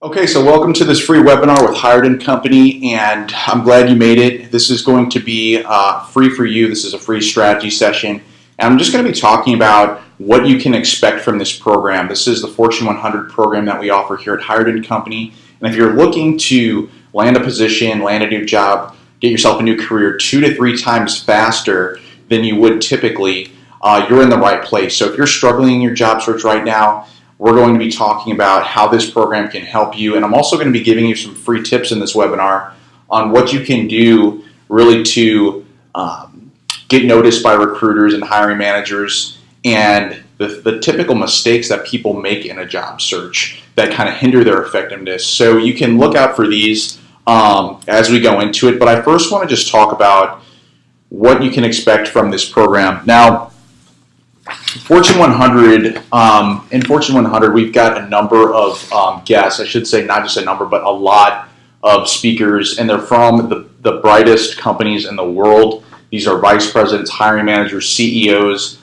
Okay, so welcome to this free webinar with Hired&Co, and I'm glad you made it. This is going to be free for you. This is a free strategy session, and I'm just going to be talking about what you can expect from this program. This is the Fortune 100 program that we offer here at Hired&Co, and if you're looking to land a position, land a new job, get yourself a new career 2 to 3 times faster than you would typically, you're in the right place. So if you're struggling in your job search right now, we're going to be talking about how this program can help you, and I'm also going to be giving you some free tips in this webinar on what you can do really to get noticed by recruiters and hiring managers, and the typical mistakes that people make in a job search that kind of hinder their effectiveness. So you can look out for these as we go into it, but I first want to just talk about what you can expect from this program. Now, Fortune 100, in Fortune 100, we've got a number of guests. I should say not just a number, but a lot of speakers, and they're from the brightest companies in the world. These are vice presidents, hiring managers, CEOs,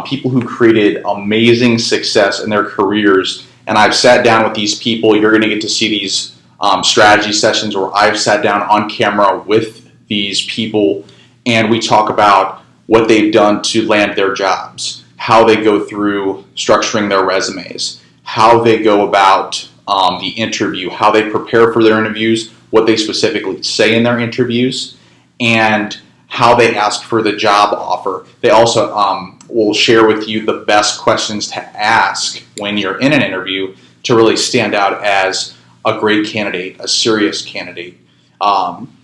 people who created amazing success in their careers. And I've sat down with these people. You're going to get to see these strategy sessions where I've sat down on camera with these people, and we talk about what they've done to land their jobs, how they go through structuring their resumes, how they go about the interview, how they prepare for their interviews, what they specifically say in their interviews, and how they ask for the job offer. They also will share with you the best questions to ask when you're in an interview to really stand out as a great candidate, a serious candidate.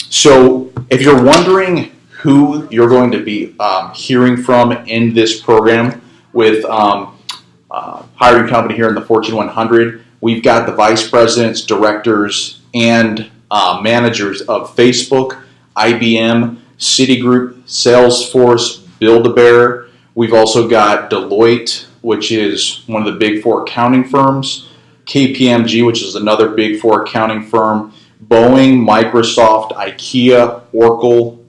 So if you're wondering who you're going to be hearing from in this program with Hired&Co here in the Fortune 100, we've got the vice presidents, directors, and managers of Facebook, IBM, Citigroup, Salesforce, Build-A-Bear. We've also got Deloitte, which is one of the big 4 accounting firms, KPMG, which is another big 4 accounting firm, Boeing, Microsoft, IKEA, Oracle.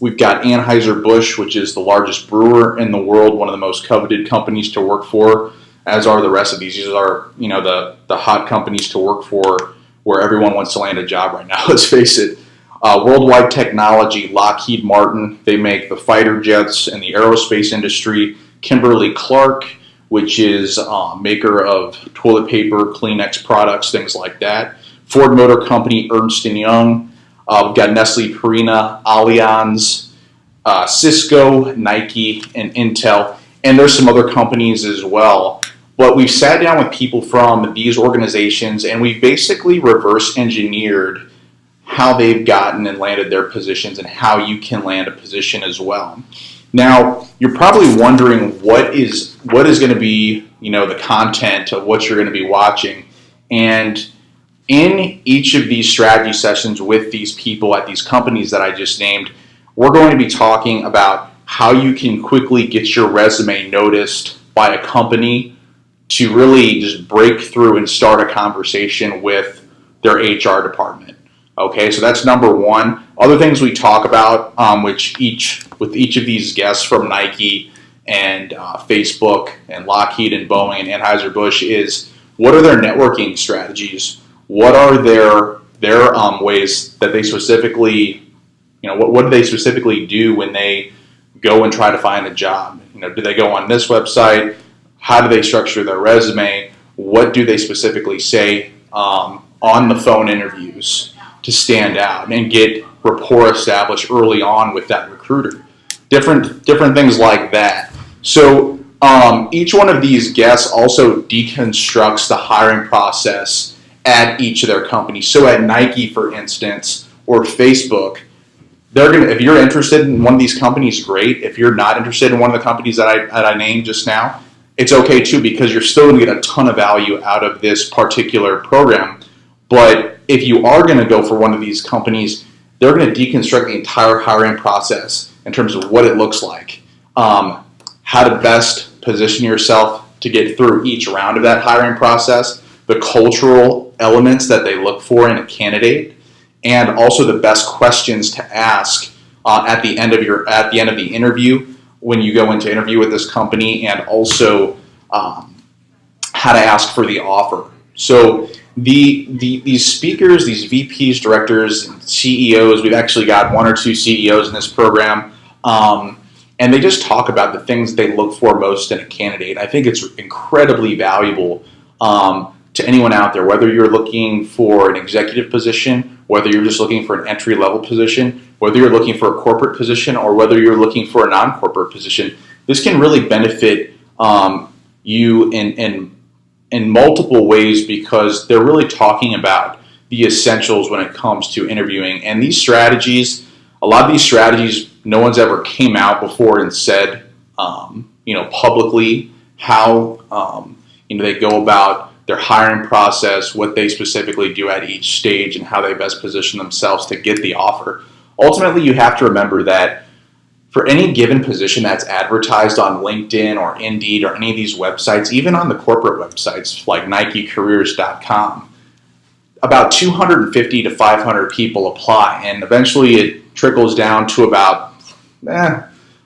We've got Anheuser-Busch, which is the largest brewer in the world, one of the most coveted companies to work for, as are the rest of these. These are, the hot companies to work for where everyone wants to land a job right now, let's face it. Worldwide Technology, Lockheed Martin, they make the fighter jets in the aerospace industry. Kimberly-Clark, which is a maker of toilet paper, Kleenex products, things like that. Ford Motor Company, Ernst & Young. We've got Nestle, Purina, Allianz, Cisco, Nike, and Intel, and there's some other companies as well. But we've sat down with people from these organizations, and we've basically reverse engineered how they've gotten and landed their positions and how you can land a position as well. Now, you're probably wondering what is going to be, the content of what you're going to be watching, and in each of these strategy sessions with these people at these companies that I just named, we're going to be talking about how you can quickly get your resume noticed by a company to really just break through and start a conversation with their HR department. Okay, so that's number one. Other things we talk about, with each of these guests from Nike and Facebook and Lockheed and Boeing and Anheuser-Busch, is what are their networking strategies? What are their ways that they specifically, what do they specifically do when they go and try to find a job? Do they go on this website? How do they structure their resume? What do they specifically say on the phone interviews to stand out and get rapport established early on with that recruiter? Different things like that. So each one of these guests also deconstructs the hiring process at each of their companies. So at Nike, for instance, or Facebook, if you're interested in one of these companies, great. If you're not interested in one of the companies that I named just now, it's okay too, because you're still going to get a ton of value out of this particular program. But if you are going to go for one of these companies, they're going to deconstruct the entire hiring process in terms of what it looks like, how to best position yourself to get through each round of that hiring process, the cultural elements that they look for in a candidate, and also the best questions to ask at the end of the interview when you go into interview with this company, and also how to ask for the offer. So These speakers, these VPs, directors, and CEOs, we've actually got one or two CEOs in this program, and they just talk about the things they look for most in a candidate. I think it's incredibly valuable to anyone out there, whether you're looking for an executive position, whether you're just looking for an entry-level position, whether you're looking for a corporate position, or whether you're looking for a non-corporate position. This can really benefit you in multiple ways because they're really talking about the essentials when it comes to interviewing. And these strategies, a lot of these strategies, no one's ever came out before and said, publicly how, they go about their hiring process, what they specifically do at each stage, and how they best position themselves to get the offer. Ultimately, you have to remember that for any given position that's advertised on LinkedIn or Indeed or any of these websites, even on the corporate websites like NikeCareers.com, about 250 to 500 people apply, and eventually it trickles down to about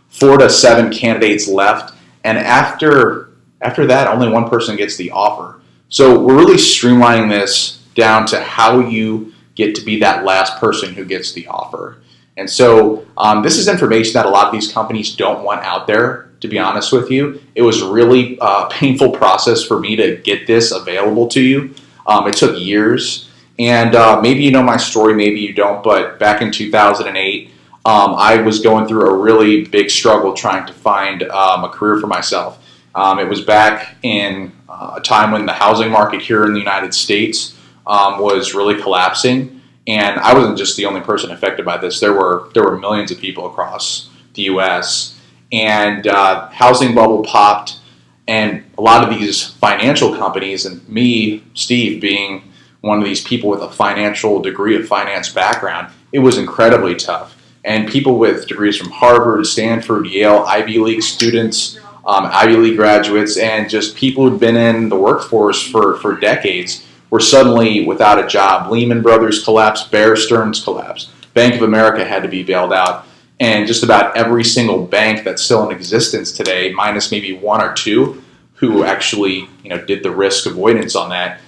4 to 7 candidates left, and after that, only one person gets the offer. So we're really streamlining this down to how you get to be that last person who gets the offer. And so this is information that a lot of these companies don't want out there, to be honest with you. It was a really painful process for me to get this available to you. It took years. And maybe you know my story, maybe you don't, but back in 2008, I was going through a really big struggle trying to find a career for myself. It was back in a time when the housing market here in the United States was really collapsing, and I wasn't just the only person affected by this. There were millions of people across the U.S., and housing bubble popped, and a lot of these financial companies, and me, Steve, being one of these people with a financial degree, a finance background, it was incredibly tough. And people with degrees from Harvard, Stanford, Yale, Ivy League students, Ivy League graduates, and just people who'd been in the workforce for decades were suddenly without a job. Lehman Brothers collapsed, Bear Stearns collapsed, Bank of America had to be bailed out, and just about every single bank that's still in existence today, minus maybe one or two who actually did the risk avoidance on that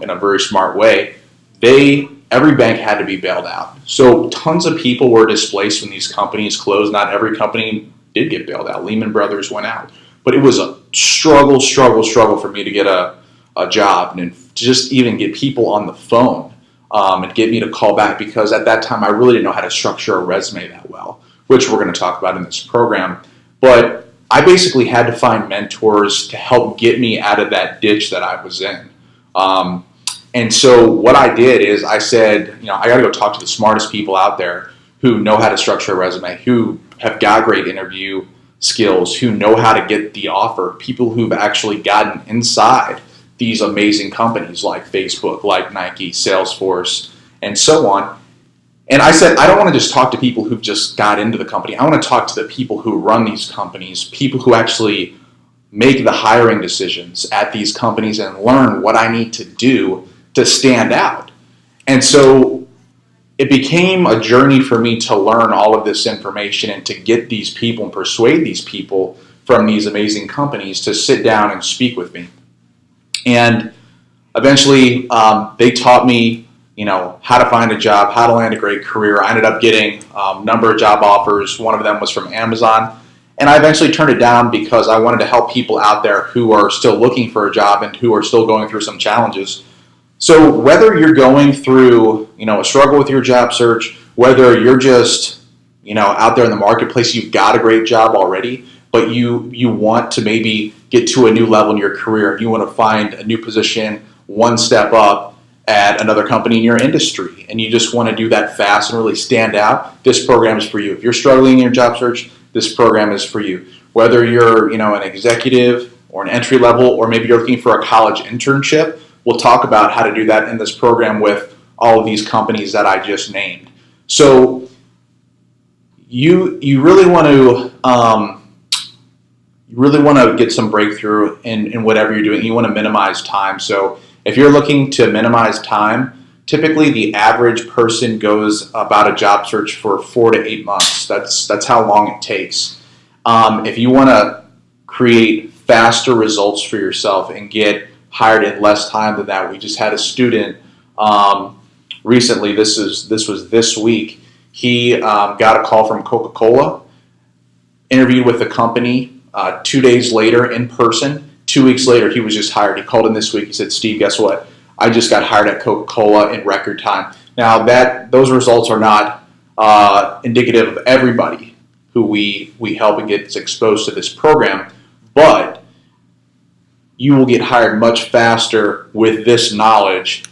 in a very smart way, every bank had to be bailed out. So tons of people were displaced when these companies closed. Not every company did get bailed out. Lehman Brothers went out. But it was a struggle for me to get a job and to just even get people on the phone and get me to call back, because at that time I really didn't know how to structure a resume that well, which we're going to talk about in this program. But I basically had to find mentors to help get me out of that ditch that I was in. And so what I did is I said, I got to go talk to the smartest people out there who know how to structure a resume, who have got great interview skills, who know how to get the offer, people who've actually gotten inside these amazing companies like Facebook, like Nike, Salesforce, and so on. And I said, I don't want to just talk to people who've just got into the company. I want to talk to the people who run these companies, people who actually make the hiring decisions at these companies and learn what I need to do to stand out. And so it became a journey for me to learn all of this information and to get these people and persuade these people from these amazing companies to sit down and speak with me. And eventually they taught me, how to find a job, how to land a great career. I ended up getting a number of job offers. One of them was from Amazon. And I eventually turned it down because I wanted to help people out there who are still looking for a job and who are still going through some challenges. So whether you're going through, a struggle with your job search, whether you're just, out there in the marketplace, you've got a great job already, but you want to maybe get to a new level in your career and you want to find a new position, one step up at another company in your industry, and you just want to do that fast and really stand out, this program is for you. If you're struggling in your job search, this program is for you. Whether you're, an executive or an entry level, or maybe you're looking for a college internship, we'll talk about how to do that in this program with all of these companies that I just named. So you really want to get some breakthrough in whatever you're doing. You want to minimize time. So if you're looking to minimize time, typically the average person goes about a job search for 4 to 8 months. That's how long it takes. If you want to create faster results for yourself and get hired in less time than that. We just had a student recently. This was this week. He got a call from Coca-Cola, interviewed with the company 2 days later in person. 2 weeks later, he was just hired. He called in this week. He said, "Steve, guess what? I just got hired at Coca-Cola in record time." Now, those results are not indicative of everybody who we help and gets exposed to this program, but you will get hired much faster with this knowledge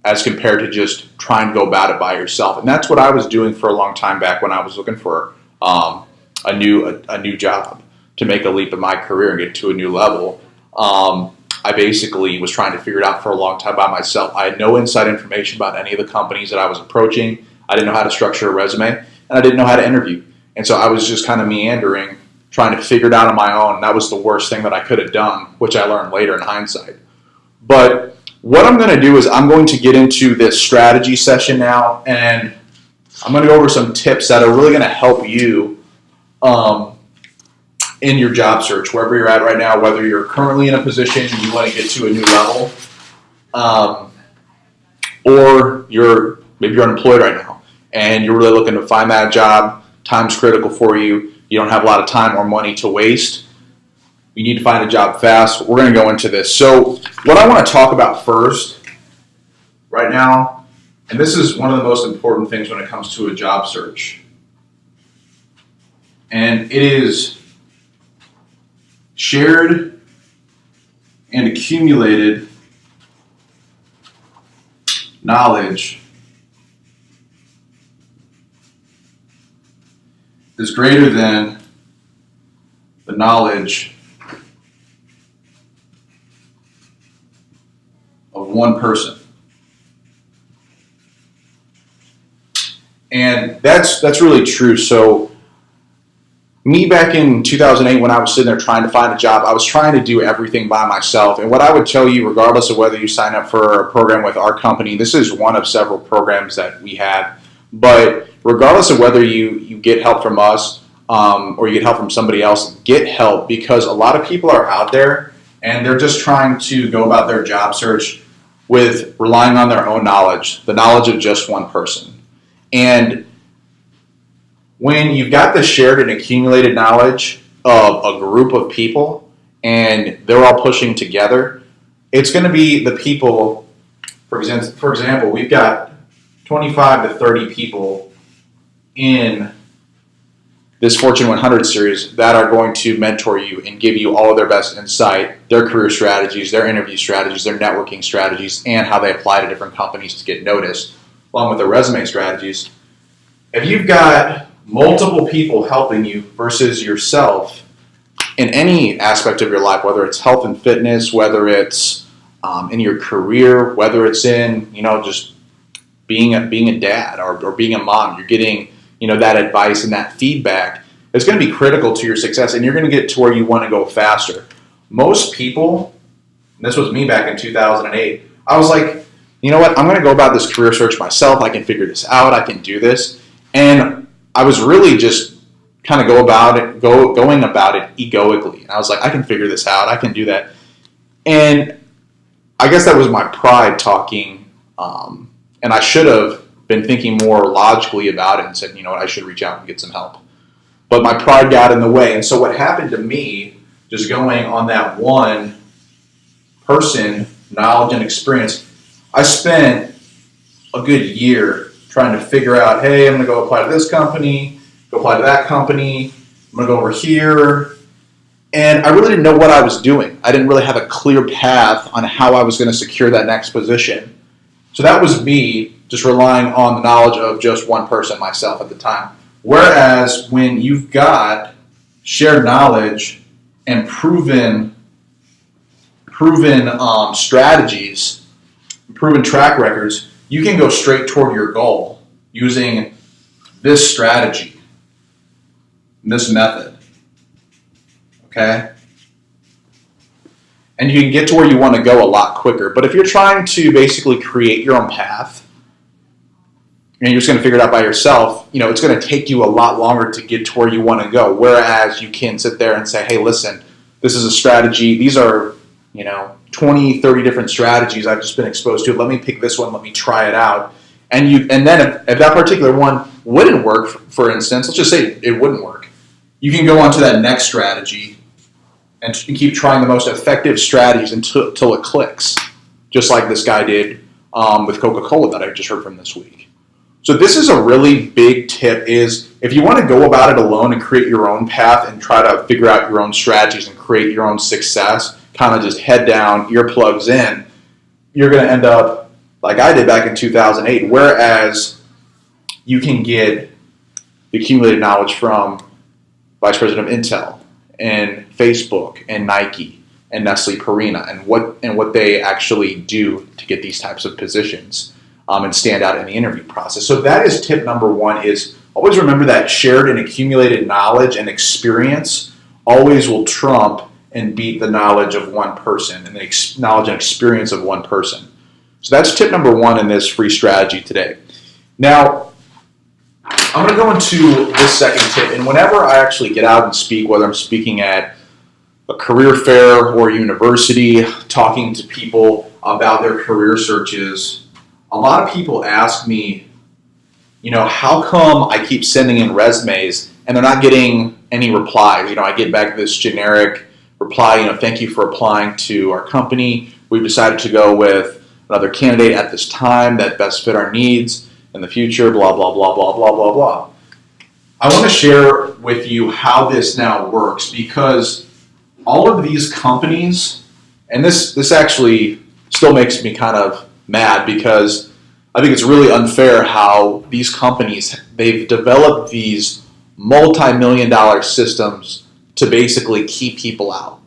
as compared to just trying to go about it by yourself. And that's what I was doing for a long time back when I was looking for a new job to make a leap in my career and get to a new level. I basically was trying to figure it out for a long time by myself. I had no inside information about any of the companies that I was approaching. I didn't know how to structure a resume, and I didn't know how to interview. And so I was just kind of meandering, trying to figure it out on my own. And that was the worst thing that I could have done, which I learned later in hindsight. But what I'm going to do is I'm going to get into this strategy session now, and I'm going to go over some tips that are really going to help you in your job search, wherever you're at right now, whether you're currently in a position you want to get to a new level, or maybe you're unemployed right now and you're really looking to find that job. Time's critical for you. You don't have a lot of time or money to waste. You need to find a job fast. We're going to go into this. So what I want to talk about first right now, and this is one of the most important things when it comes to a job search, and it is shared and accumulated knowledge is greater than the knowledge of one person. And that's really true. So me back in 2008, when I was sitting there trying to find a job, I was trying to do everything by myself. And what I would tell you, regardless of whether you sign up for a program with our company, this is one of several programs that we have, but regardless of whether you get help from us or you get help from somebody else, get help, because a lot of people are out there and they're just trying to go about their job search with relying on their own knowledge, the knowledge of just one person. And when you've got the shared and accumulated knowledge of a group of people and they're all pushing together, it's going to be the people, for example, we've got 25 to 30 people in this Fortune 100 series that are going to mentor you and give you all of their best insight, their career strategies, their interview strategies, their networking strategies, and how they apply to different companies to get noticed, along with their resume strategies. If you've got multiple people helping you versus yourself in any aspect of your life, whether it's health and fitness, whether it's in your career, whether it's in just being a dad or being a mom, you're getting that advice and that feedback. It's going to be critical to your success, and you're going to get to where you want to go faster. Most people, and this was me back in 2008, I was like, you know what, I'm going to go about this career search myself. I can figure this out. I can do this. And I was really just kind of going about it egoically. And I was like, I can figure this out. I can do that. And I guess that was my pride talking. And I should have been thinking more logically about it and said, you know what, I should reach out and get some help. But my pride got in the way. And so what happened to me, just going on that one person, knowledge and experience, I spent a good year trying to figure out, hey, I'm going to go apply to this company, go apply to that company, I'm going to go over here. And I really didn't know what I was doing. I didn't really have a clear path on how I was going to secure that next position. So that was me just relying on the knowledge of just one person, myself at the time. Whereas when you've got shared knowledge and proven strategies, proven track records, you can go straight toward your goal using this strategy, this method. Okay? And you can get to where you want to go a lot quicker. But if you're trying to basically create your own path, and you're just going to figure it out by yourself, it's going to take you a lot longer to get to where you want to go. Whereas you can sit there and say, hey, listen, this is a strategy. These are, 20, 30 different strategies I've just been exposed to. Let me pick this one. Let me try it out. And then if that particular one wouldn't work, for instance, let's just say it wouldn't work. You can go on to that next strategy and keep trying the most effective strategies until it clicks, just like this guy did with Coca-Cola that I just heard from this week. So this is a really big tip, is if you want to go about it alone and create your own path and try to figure out your own strategies and create your own success, kind of just head down, earplugs in, you're going to end up like I did back in 2008, whereas you can get the accumulated knowledge from Vice President of Intel and Facebook and Nike and Nestle Purina and what they actually do to get these types of positions and stand out in the interview process. So that is tip number one, is always remember that shared and accumulated knowledge and experience always will trump and beat the knowledge of one person and the knowledge and experience of one person. So that's tip number one in this free strategy today. Now, I'm going to go into this second tip, and whenever I actually get out and speak, whether I'm speaking at a career fair or university, talking to people about their career searches, a lot of people ask me, how come I keep sending in resumes and they're not getting any replies? I get back this generic reply, thank you for applying to our company. We've decided to go with another candidate at this time that best fit our needs in the future, blah, blah, blah, blah, blah, blah, blah. I want to share with you how this now works, because all of these companies, and this actually still makes me kind of mad, because I think it's really unfair how these companies, they've developed these multi-million-dollar systems to basically keep people out.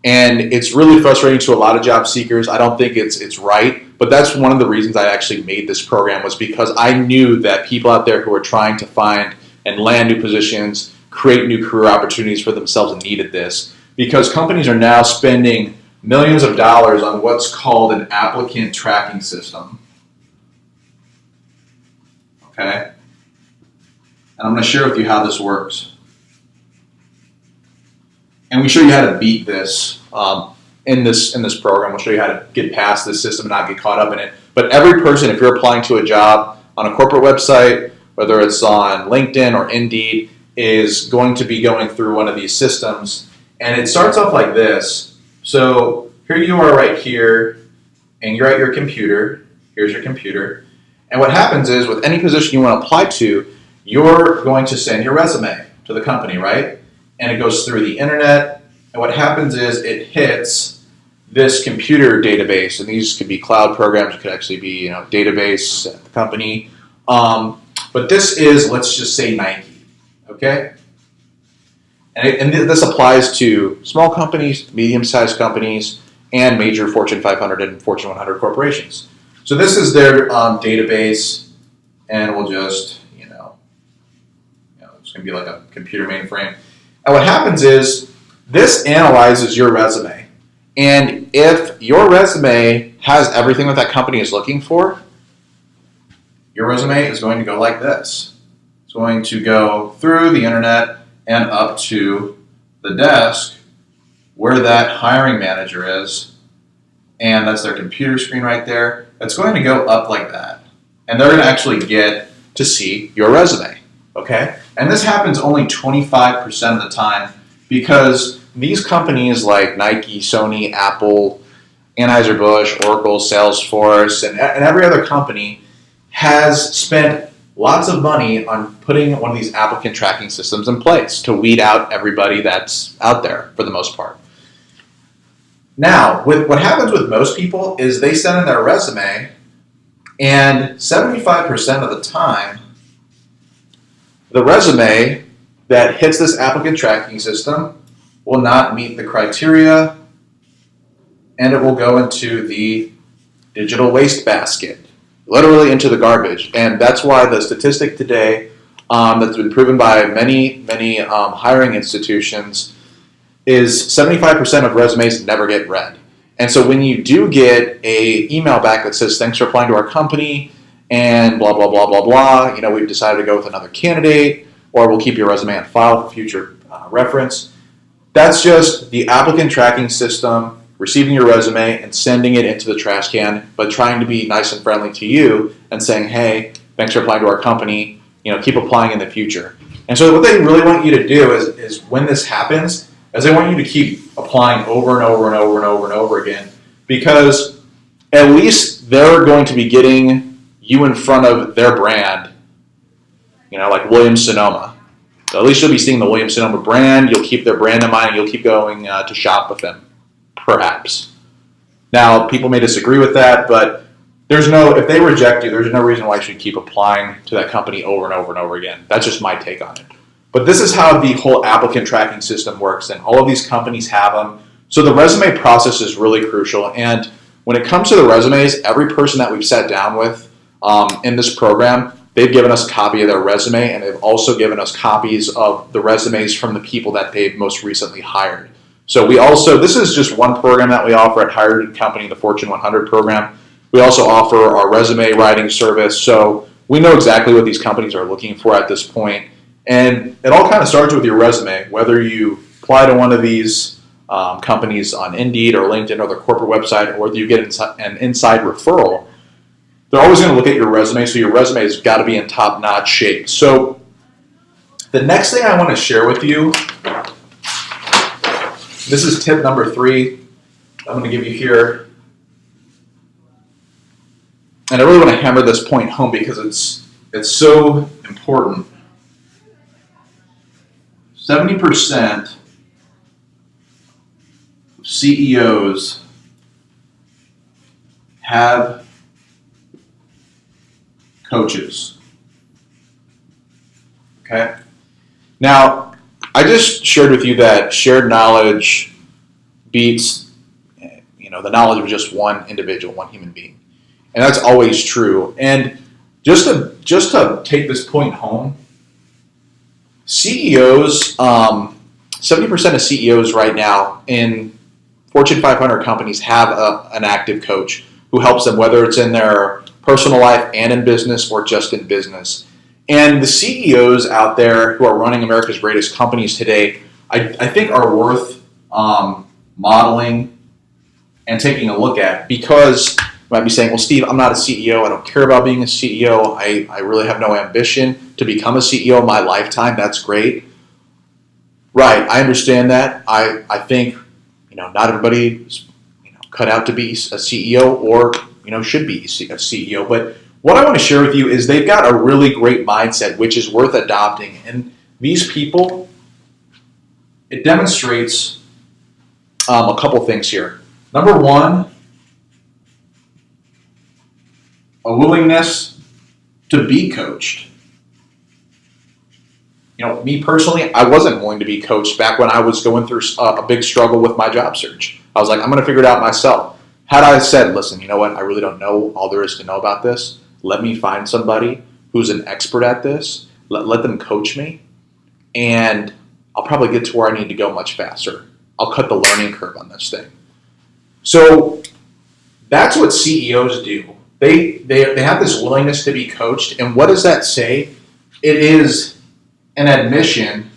And it's really frustrating to a lot of job seekers. I don't think it's right, but that's one of the reasons I actually made this program, was because I knew that people out there who are trying to find and land new positions, create new career opportunities for themselves, needed this, because companies are now spending millions of dollars on what's called an applicant tracking system. Okay? And I'm going to share with you how this works. And we show you how to beat this in this program. We'll show you how to get past this system and not get caught up in it. But every person, if you're applying to a job on a corporate website, whether it's on LinkedIn or Indeed, is going to be going through one of these systems. And it starts off like this. So here you are right here, and you're at your computer. Here's your computer. And what happens is, with any position you want to apply to, you're going to send your resume to the company, right? And it goes through the internet. And what happens is it hits this computer database. And these could be cloud programs. It could actually be, database at the company. But this is, let's just say, Nike, okay? And this applies to small companies, medium-sized companies, and major Fortune 500 and Fortune 100 corporations. So this is their database, and we'll just, it's going to be like a computer mainframe. And what happens is this analyzes your resume. And if your resume has everything that company is looking for, your resume is going to go like this. It's going to go through the internet and up to the desk where that hiring manager is. And that's their computer screen right there. It's going to go up like that. And they're going to actually get to see your resume. Okay? And this happens only 25% of the time, because these companies like Nike, Sony, Apple, Anheuser-Busch, Oracle, Salesforce, and every other company has spent lots of money on putting one of these applicant tracking systems in place to weed out everybody that's out there for the most part. Now, what happens with most people is they send in their resume, and 75% of the time, the resume that hits this applicant tracking system will not meet the criteria, and it will go into the digital waste basket, literally into the garbage. And that's why the statistic today that's been proven by many hiring institutions is 75% of resumes never get read. And so when you do get a email back that says, thanks for applying to our company, and blah, blah, blah, blah, blah, we've decided to go with another candidate, or we'll keep your resume on file for future reference. That's just the applicant tracking system receiving your resume and sending it into the trash can, but trying to be nice and friendly to you and saying, hey, thanks for applying to our company, keep applying in the future. And so what they really want you to do is when this happens, is they want you to keep applying over and over and over and over and over again, because at least they're going to be getting you in front of their brand, like Williams-Sonoma. So at least you'll be seeing the Williams-Sonoma brand, you'll keep their brand in mind, and you'll keep going to shop with them, perhaps. Now, people may disagree with that, but if they reject you, there's no reason why you should keep applying to that company over and over and over again. That's just my take on it. But this is how the whole applicant tracking system works, and all of these companies have them. So the resume process is really crucial, and when it comes to the resumes, every person that we've sat down with in this program, they've given us a copy of their resume, and they've also given us copies of the resumes from the people that they've most recently hired. So this is just one program that we offer at Hired Company, the Fortune 100 program. We also offer our resume writing service, so we know exactly what these companies are looking for at this point. And it all kind of starts with your resume, whether you apply to one of these companies on Indeed or LinkedIn or their corporate website, or whether you get an inside referral. They're always going to look at your resume, so your resume has got to be in top-notch shape. So the next thing I want to share with you, this is tip number 3 I'm going to give you here. And I really want to hammer this point home because it's so important. 70% of CEOs have coaches. Okay? Now, I just shared with you that shared knowledge beats, the knowledge of just one individual, one human being. And that's always true. And just to take this point home, CEOs, 70% of CEOs right now in Fortune 500 companies have an active coach who helps them, whether it's in their personal life and in business or just in business. And the CEOs out there who are running America's greatest companies today, I think are worth modeling and taking a look at, because you might be saying, well, Steve, I'm not a CEO. I don't care about being a CEO. I really have no ambition to become a CEO in my lifetime. That's great. Right, I understand that. I think, not everybody's cut out to be a CEO or, should be a CEO. But what I want to share with you is they've got a really great mindset, which is worth adopting. And these people, it demonstrates a couple things here. Number one, a willingness to be coached. Me personally, I wasn't willing to be coached back when I was going through a big struggle with my job search. I was like, I'm going to figure it out myself. Had I said, listen, you know what, I really don't know all there is to know about this. Let me find somebody who's an expert at this. Let them coach me, and I'll probably get to where I need to go much faster. I'll cut the learning curve on this thing. So that's what CEOs do. They have this willingness to be coached, and what does that say? It is an admission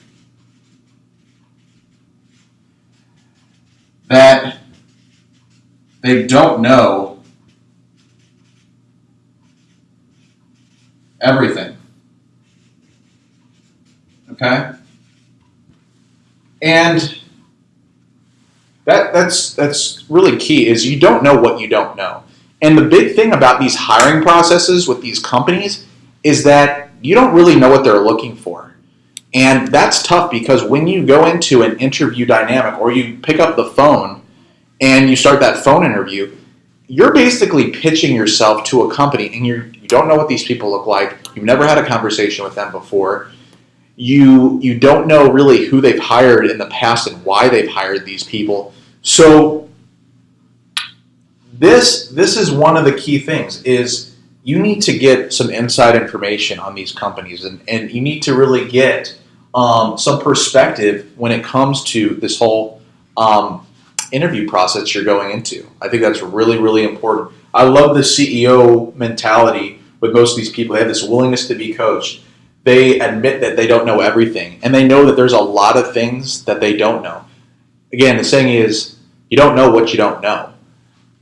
that they don't know everything. Okay? And that's really key, is you don't know what you don't know. And the big thing about these hiring processes with these companies is that you don't really know what they're looking for. And that's tough, because when you go into an interview dynamic, or you pick up the phone and you start that phone interview, you're basically pitching yourself to a company, and you don't know what these people look like. You've never had a conversation with them before. You don't know really who they've hired in the past and why they've hired these people. So this is one of the key things, is you need to get some inside information on these companies, and you need to really get some perspective when it comes to this whole interview process you're going into. I think that's really, really important. I love the CEO mentality with most of these people. They have this willingness to be coached. They admit that they don't know everything, and they know that there's a lot of things that they don't know. Again, the saying is, You don't know what you don't know.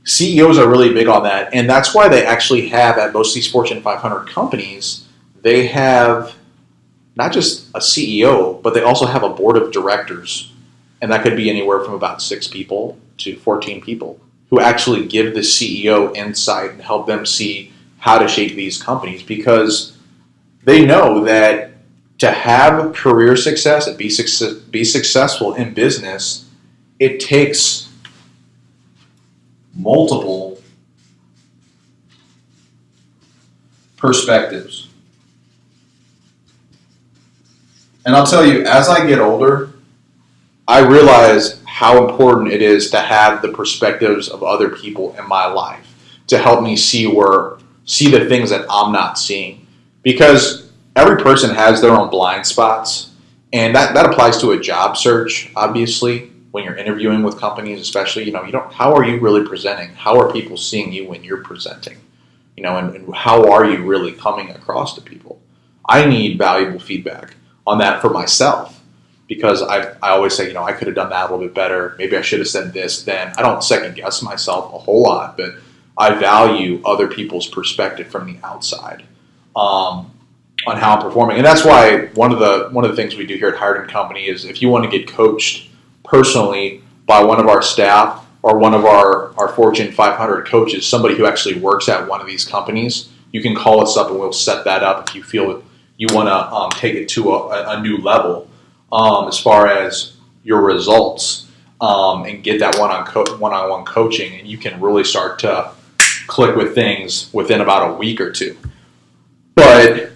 CEOs are really big on that, and that's why they actually have, at most of these Fortune 500 companies, they have not just a CEO, but they also have a board of directors, and that could be anywhere from about 6 people to 14 people who actually give the CEO insight and help them see how to shape these companies, because they know that to have career success and be successful in business, it takes multiple perspectives. And I'll tell you, as I get older, I realize how important it is to have the perspectives of other people in my life to help me see the things that I'm not seeing. Because every person has their own blind spots, and that applies to a job search, obviously, when you're interviewing with companies, especially, how are you really presenting? How are people seeing you when you're presenting? And how are you really coming across to people? I need valuable feedback on that for myself, because I always say, I could have done that a little bit better. Maybe I should have said this then. I don't second guess myself a whole lot, but I value other people's perspective from the outside on how I'm performing. And that's why one of the things we do here at Hired&Co is, if you want to get coached personally by one of our staff or one of our Fortune 500 coaches, somebody who actually works at one of these companies, you can call us up and we'll set that up if you feel you want to take it to a new level as far as your results, and get that one-on-one coaching, and you can really start to click with things within about a week or two. But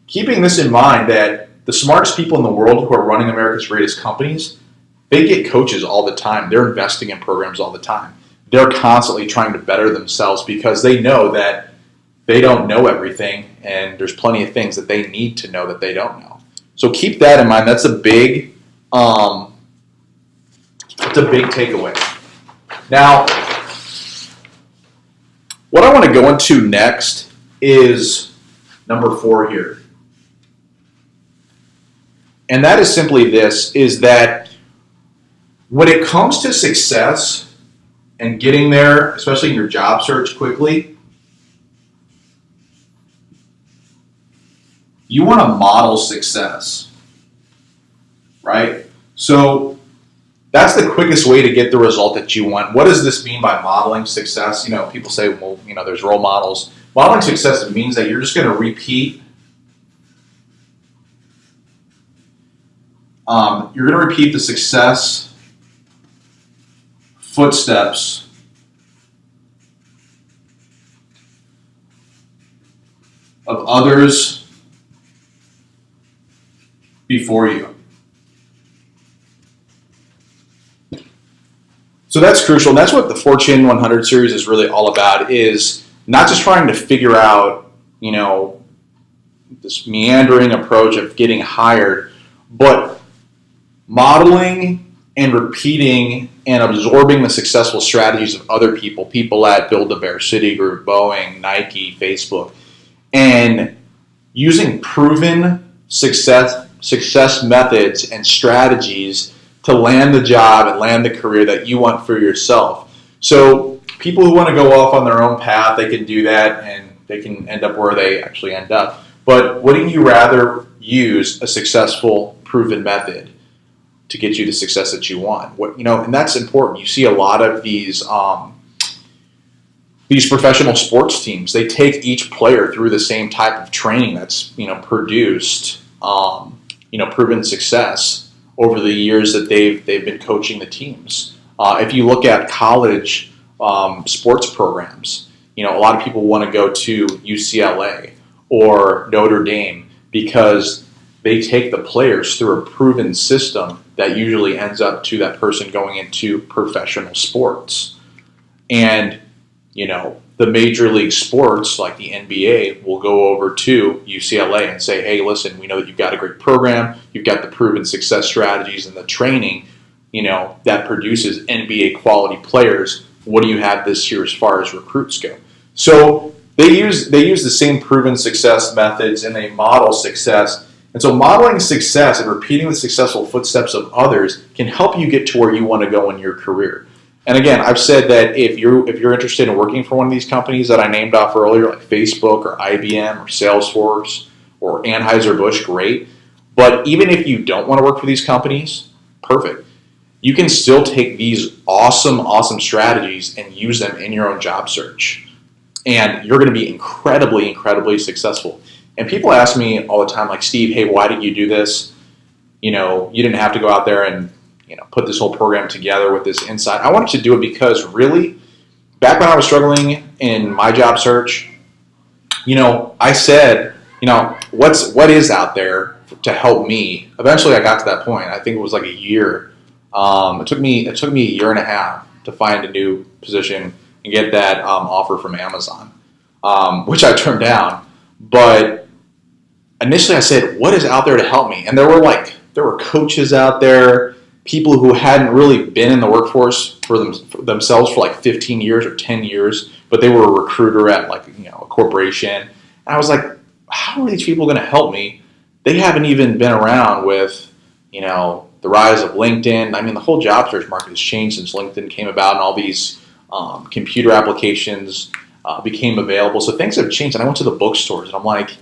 keeping this in mind, that the smartest people in the world who are running America's greatest companies, they get coaches all the time. They're investing in programs all the time. They're constantly trying to better themselves, because they know that they don't know everything, and there's plenty of things that they need to know that they don't know. So keep that in mind. That's a big takeaway. Now, what I want to go into next is number 4 here. And that is simply this, is that when it comes to success and getting there, especially in your job search quickly, you want to model success, right? So that's the quickest way to get the result that you want. What does this mean by modeling success? People say, well, there's role models. Modeling success means that you're just going to repeat. You're going to repeat the success footsteps of others before you. So that's crucial, and that's what the Fortune 100 series is really all about, is not just trying to figure out, this meandering approach of getting hired, but modeling and repeating and absorbing the successful strategies of other people at Build-A-Bear, Citigroup, Boeing, Nike, Facebook, and using proven success methods and strategies to land the job and land the career that you want for yourself. So people who want to go off on their own path, they can do that, and they can end up where they actually end up. But wouldn't you rather use a successful, proven method to get you the success that you want? And that's important. You see a lot of these professional sports teams. They take each player through the same type of training that's produced proven success over the years that they've been coaching the teams. If you look at college sports programs, a lot of people want to go to UCLA or Notre Dame because they take the players through a proven system that usually ends up to that person going into professional sports. And, the major league sports like the NBA will go over to UCLA and say, hey, listen, we know that you've got a great program, you've got the proven success strategies and the training, that produces NBA quality players. What do you have this year as far as recruits go? So they use the same proven success methods, and they model success. And so modeling success and repeating the successful footsteps of others can help you get to where you want to go in your career. And again, I've said that if you're interested in working for one of these companies that I named off earlier, like Facebook or IBM or Salesforce or Anheuser-Busch, great. But even if you don't want to work for these companies, perfect. You can still take these awesome strategies and use them in your own job search. And you're going to be incredibly successful. And people ask me all the time, like, Steve, hey, why did you do this? You didn't have to go out there and put this whole program together with this insight. I wanted to do it because really, back when I was struggling in my job search, I said, what is out there to help me? Eventually, I got to that point. I think it was like a year. It took me a year and a half to find a new position and get that offer from Amazon, which I turned down. But initially, I said, what is out there to help me? And there were coaches out there, people who hadn't really been in the workforce for themselves for like 15 years or 10 years, but they were a recruiter at a corporation. And I was like, how are these people going to help me? They haven't even been around with, the rise of LinkedIn. I mean, the whole job search market has changed since LinkedIn came about and all these computer applications became available. So things have changed. And I went to the bookstores and I'm like,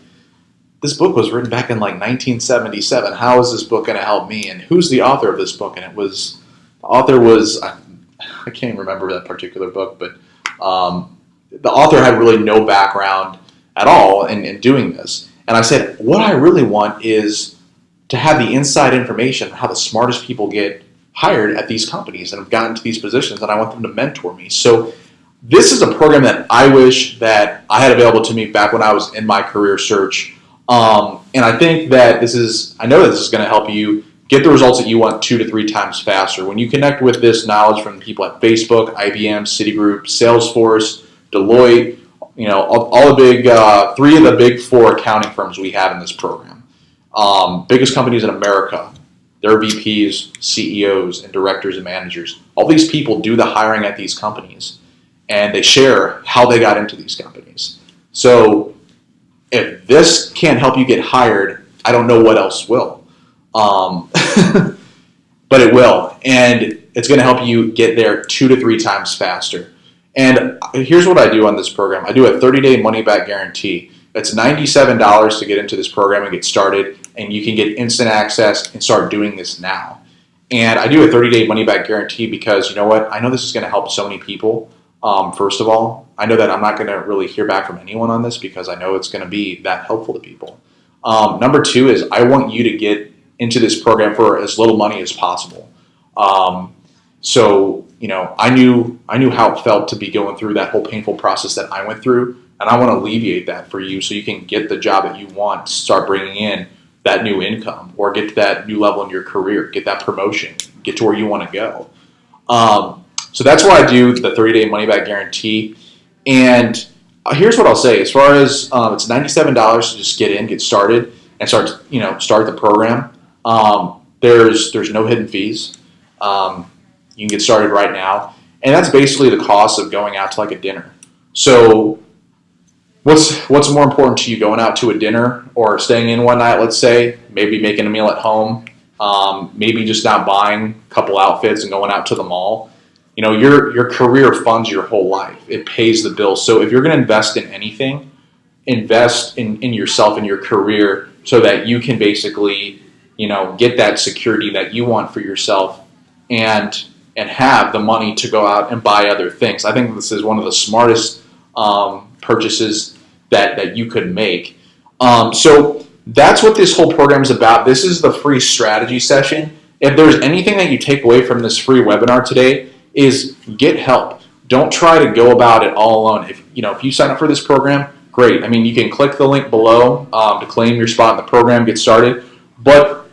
this book was written back in like 1977. How is this book going to help me? And who's the author of this book? And the author was, I can't even remember that particular book, but the author had really no background at all in doing this. And I said, what I really want is to have the inside information on how the smartest people get hired at these companies and have gotten to these positions, and I want them to mentor me. So this is a program that I wish that I had available to me back when I was in my career search. And I think that I know that this is going to help you get the results that you want 2 to 3 times faster. When you connect with this knowledge from people at Facebook, IBM, Citigroup, Salesforce, Deloitte, all the big, 3 of the big 4 accounting firms we have in this program. Biggest companies in America, their VPs, CEOs, and directors and managers. All these people do the hiring at these companies, and they share how they got into these companies. So if this can't help you get hired, I don't know what else will. But it will, and it's going to help you get there 2 to 3 times faster. And here's what I do on this program. I do a 30-day money-back guarantee. It's $97 to get into this program and get started, and you can get instant access and start doing this now. And I do a 30-day money-back guarantee because, you know what? I know this is going to help so many people. First of all, I know that I'm not going to really hear back from anyone on this because I know it's going to be that helpful to people. Number 2 is I want you to get into this program for as little money as possible. So I knew how it felt to be going through that whole painful process that I went through, and I want to alleviate that for you so you can get the job that you want, start bringing in that new income, or get to that new level in your career, get that promotion, get to where you want to go. So that's why I do the 30-day money-back guarantee. And here's what I'll say. As far as it's $97 to just get in, get started, and start the program. There's no hidden fees. You can get started right now. And that's basically the cost of going out to like a dinner. So what's more important to you, going out to a dinner or staying in one night, let's say, maybe making a meal at home, maybe just not buying a couple outfits and going out to the mall? Your career funds your whole life. It pays the bills. So if you're going to invest in anything, invest in yourself and your career so that you can basically, get that security that you want for yourself and have the money to go out and buy other things. I think this is one of the smartest purchases that you could make. So that's what this whole program is about. This is the free strategy session. If there's anything that you take away from this free webinar today, is get help. Don't try to go about it all alone. If you sign up for this program, great. I mean, you can click the link below to claim your spot in the program, get started. But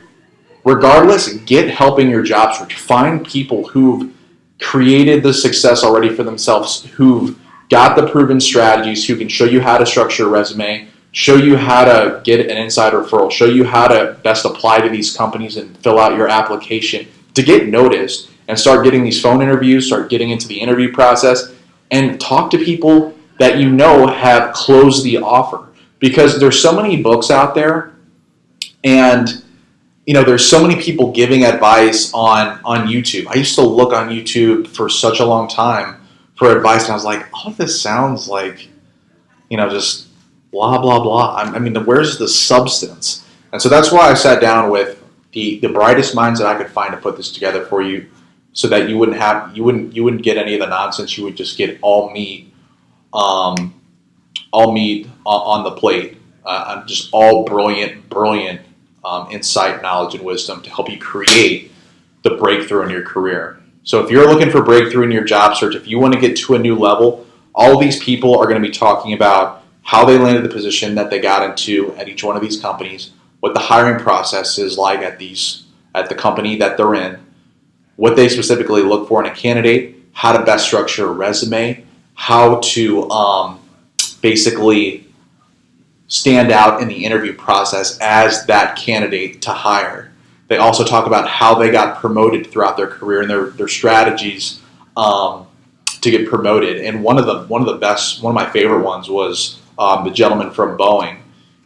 regardless, get help in your job search. Find people who've created the success already for themselves, who've got the proven strategies, who can show you how to structure a resume, show you how to get an inside referral, show you how to best apply to these companies and fill out your application to get noticed and start getting these phone interviews, start getting into the interview process, and talk to people that have closed the offer. Because there's so many books out there, And there's so many people giving advice on YouTube. I used to look on YouTube for such a long time for advice, and I was like, all of this sounds like, just blah, blah, blah. I mean, where's the substance? And so that's why I sat down with the brightest minds that I could find to put this together for you, so that you wouldn't get any of the nonsense. You would just get all meat on the plate. Just all brilliant insight, knowledge, and wisdom to help you create the breakthrough in your career. So if you're looking for breakthrough in your job search, if you want to get to a new level, all of these people are going to be talking about how they landed the position that they got into at each one of these companies, what the hiring process is like at the company that they're in, what they specifically look for in a candidate, how to best structure a resume, how to basically stand out in the interview process as that candidate to hire. They also talk about how they got promoted throughout their career and their strategies to get promoted. And one of my favorite ones was the gentleman from Boeing.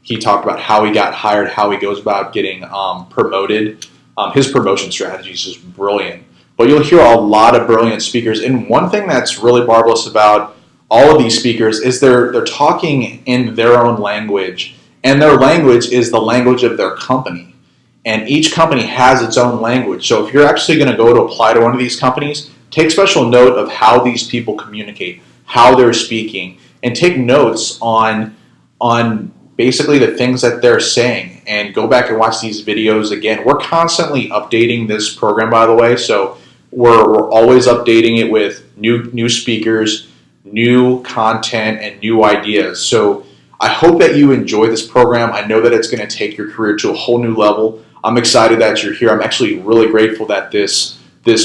He talked about how he got hired, how he goes about getting promoted. His promotion strategies is brilliant. But you'll hear a lot of brilliant speakers. And one thing that's really marvelous about all of these speakers is they're talking in their own language, and their language is the language of their company. And each company has its own language. So if you're actually going to go to apply to one of these companies, take special note of how these people communicate, how they're speaking, and take notes on basically the things that they're saying, and go back and watch these videos again. We're constantly updating this program, by the way, so we're always updating it with new speakers, new content, and new ideas. So I hope that you enjoy this program. I know that it's going to take your career to a whole new level. I'm excited that you're here. I'm actually really grateful that this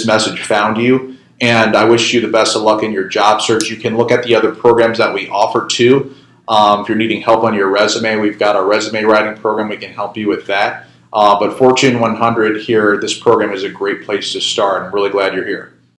message found you, and I wish you the best of luck in your job search. You can look at the other programs that we offer too. If you're needing help on your resume, we've got our resume writing program. We can help you with that. But Fortune 100 here, this program is a great place to start. I'm really glad you're here.